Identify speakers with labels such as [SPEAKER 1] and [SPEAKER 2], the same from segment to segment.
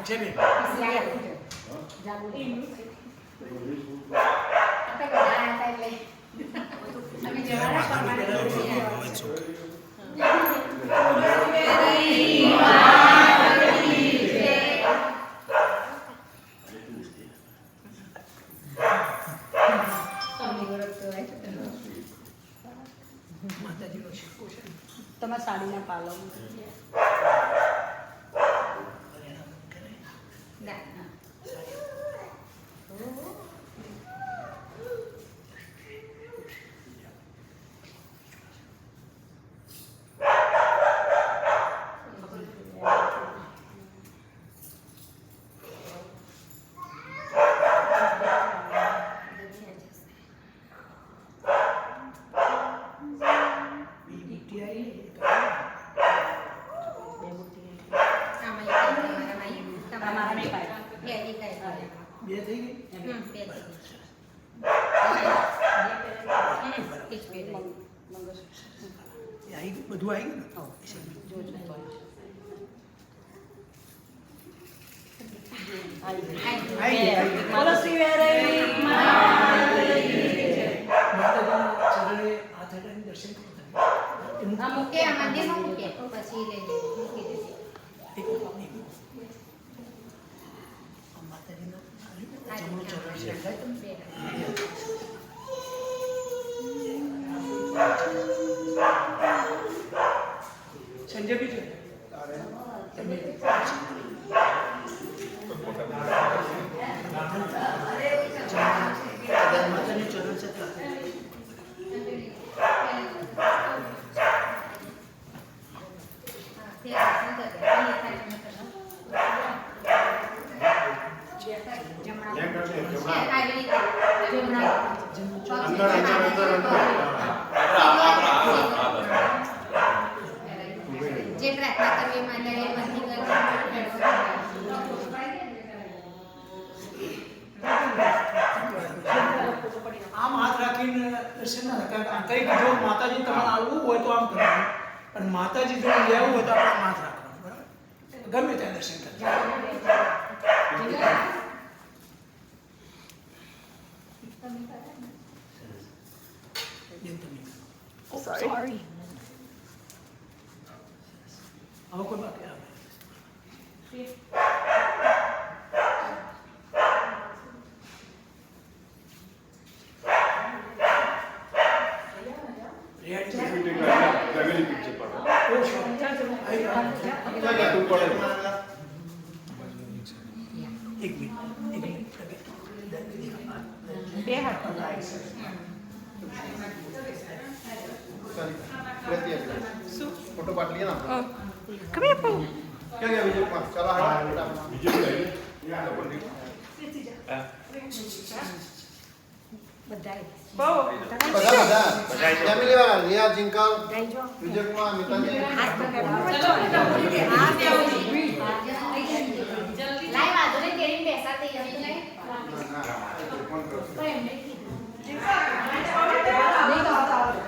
[SPEAKER 1] છે ને
[SPEAKER 2] તમારા સાડીના પાલો બધું આવી ગયું બોલો શ્રી વેરાઈ માતાજીના ચરણે હાથ હટાવીને દર્શન કરો
[SPEAKER 3] મૂકે આ મંદિરમાં મૂકે પછી લઈ લે મૂકી દે
[SPEAKER 1] માતાજીના જમણું ચરણ છે સંજય બી છે માતાની ચરણ છે
[SPEAKER 3] જે પ્રાર્થના કરવી માટે
[SPEAKER 1] આમ હાથ રાખીને દર્શન ના થાય કંઈક જો માતાજી તમારે આવવું હોય તો આમ કરવાનું પણ માતાજી જો લેવું હોય તો આપણે હાથ રાખવાનું બરાબર ગમે ત્યાં દર્શન કરજો
[SPEAKER 2] સોરી
[SPEAKER 1] હવે કોઈ બાકી આવે
[SPEAKER 2] બે હાથ
[SPEAKER 4] फोटो पाट लिया ना
[SPEAKER 2] કમે આપો
[SPEAKER 4] क्या क्या विजय कुमार चला है विजय
[SPEAKER 2] બધાય
[SPEAKER 4] बधा बधा फैमिली वाला रिया जिंकल विजय कुमार मीता जी
[SPEAKER 3] લાઈવ આધુનિક કેરી બેસાતી જમી જાય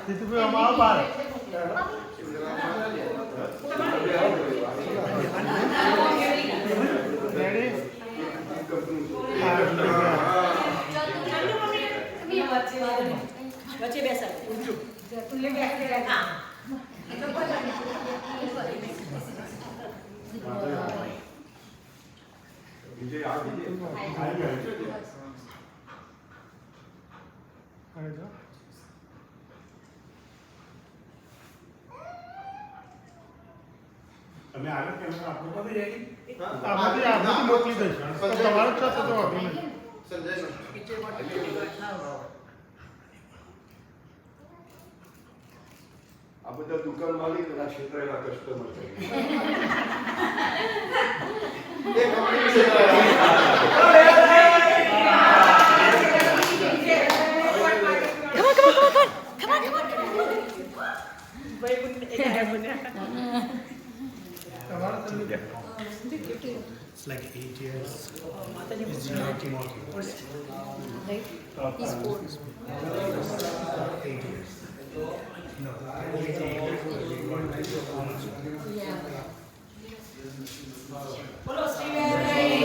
[SPEAKER 4] itu gue mau apa
[SPEAKER 2] વચ્ચે બેસાડ તુલે બેસી રહે
[SPEAKER 4] विजय आ विजय
[SPEAKER 5] તમે આગળ કેમ આપણું
[SPEAKER 1] તમે રેડી
[SPEAKER 5] આમાંથી મોકલી દઈશ તમારું છે તો વાંધો નહીં
[SPEAKER 4] संजय
[SPEAKER 5] આ બધા દુકાન માલિક અને ક્ષેત્રના કસ્ટમર છે
[SPEAKER 4] ये कंपनी से
[SPEAKER 1] It's like 8 years. It's Jyoti Moki.
[SPEAKER 2] He's 4.
[SPEAKER 1] 8 years. No, 8 years.
[SPEAKER 2] બોલો શ્રી વેરાઈ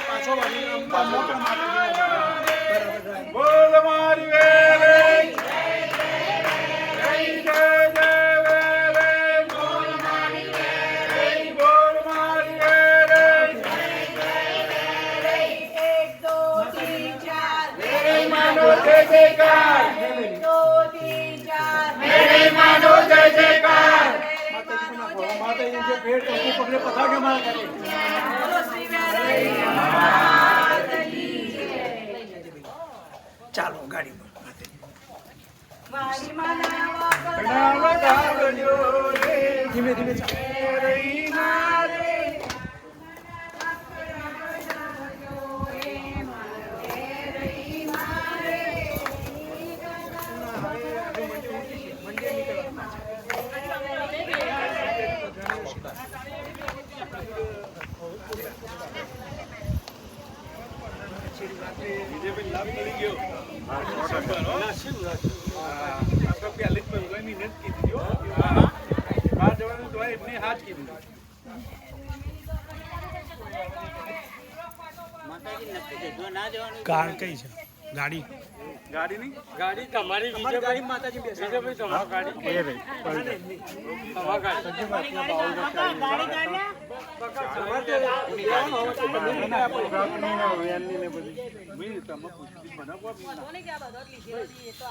[SPEAKER 1] પાછો વાળીને મોકળા માતાજીનો
[SPEAKER 5] બોલ મારી વેલે
[SPEAKER 1] ચાલો ગાડી ધીમે ધીમે કાર કઈ છે ગાડી
[SPEAKER 5] ગાડી નહીં
[SPEAKER 6] ગાડી તમારી
[SPEAKER 1] ગાડી માતાજી બેસે
[SPEAKER 6] વિજયભાઈ તમારી ગાડી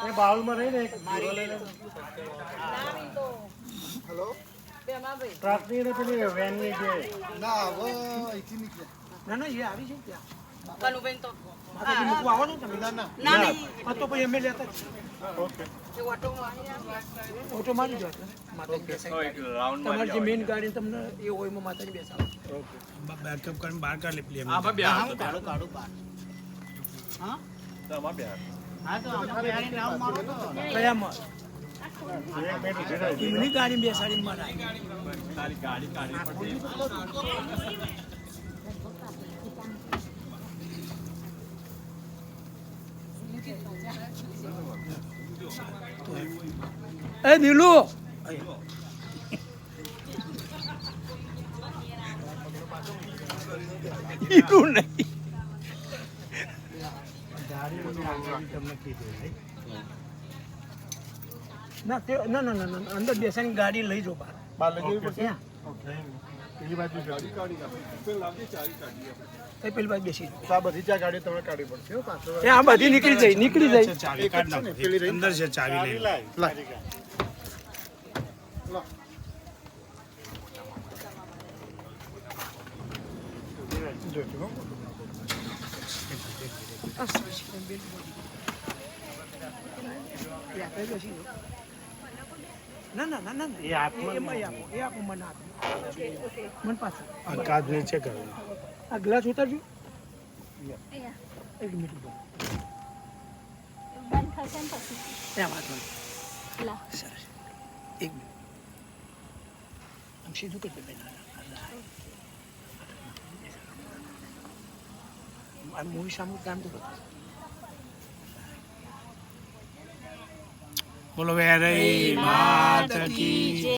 [SPEAKER 6] તમારી
[SPEAKER 5] બાઉલમાં રહીને એક
[SPEAKER 4] હેલો
[SPEAKER 5] ટ્રકની ને પેલી વેનની જે
[SPEAKER 4] ના હવે અહીંથી નીકળ્યા
[SPEAKER 1] ના ના એ આવી છે ત્યાં
[SPEAKER 2] કનુબેન તો
[SPEAKER 1] માતાજી મૂકવા આવો છો તમે
[SPEAKER 4] ના ના
[SPEAKER 2] ના નહીં
[SPEAKER 1] હા તો પછી અમે લેતા જ
[SPEAKER 5] ઓકે
[SPEAKER 2] એ ઓટોમાં
[SPEAKER 1] ઓટો મારી જાવ માતાજી બેસાડી તમારી જે મેઇન ગાડી તમને એ હોય એમાં માતાજી બેસાડો બેકઅપ કરીને બહાર કાઢી લે
[SPEAKER 6] હા ભાઈ બે હાથ
[SPEAKER 1] કાઢું બહાર હા
[SPEAKER 6] તમારા બે હાથ
[SPEAKER 1] હા તો આપણે બેહાડીને રાઉન્ડ મારો તો કયામાં એમની ગાડી બેસાડીને મારા
[SPEAKER 6] તારી ગાડી કાઢી પડતી
[SPEAKER 1] એ દિલુ ઈરું નહીં ના તે ના ના ના અંદર બેસાની ગાડી લઈ જાઓ બહાર
[SPEAKER 5] લઈ જવી પડશે
[SPEAKER 1] ઓકે
[SPEAKER 5] પેલી બાજુ ગાડી
[SPEAKER 1] પેલી બાજુ બેસી
[SPEAKER 5] તો આ બધી ચા ગાડી તમે કાઢવી પડશે હો, પાછળ
[SPEAKER 1] એ આ બધી નીકળી જાય
[SPEAKER 5] ચાવી કાઢ નાખો પેલી રહી
[SPEAKER 1] અંદર છે ચાવી લઈ
[SPEAKER 5] લાય લો જોજો હો.
[SPEAKER 1] ના ના ના ના
[SPEAKER 5] એ હાથમાં
[SPEAKER 1] એમાં એ આપો મને આપો મને પાછું
[SPEAKER 5] આ કાચ નીચે કરો
[SPEAKER 1] આ ગ્લાસ ઉતારજો એક મિનિટ
[SPEAKER 3] બંધ થશે ને પછી
[SPEAKER 1] ત્યાં વાત મને
[SPEAKER 3] લા
[SPEAKER 1] સરસ એક મિનિટ આમ સીધું કરી દે આ મૂવી સામું કામ તો બોલો વેરઈ માત કી જય.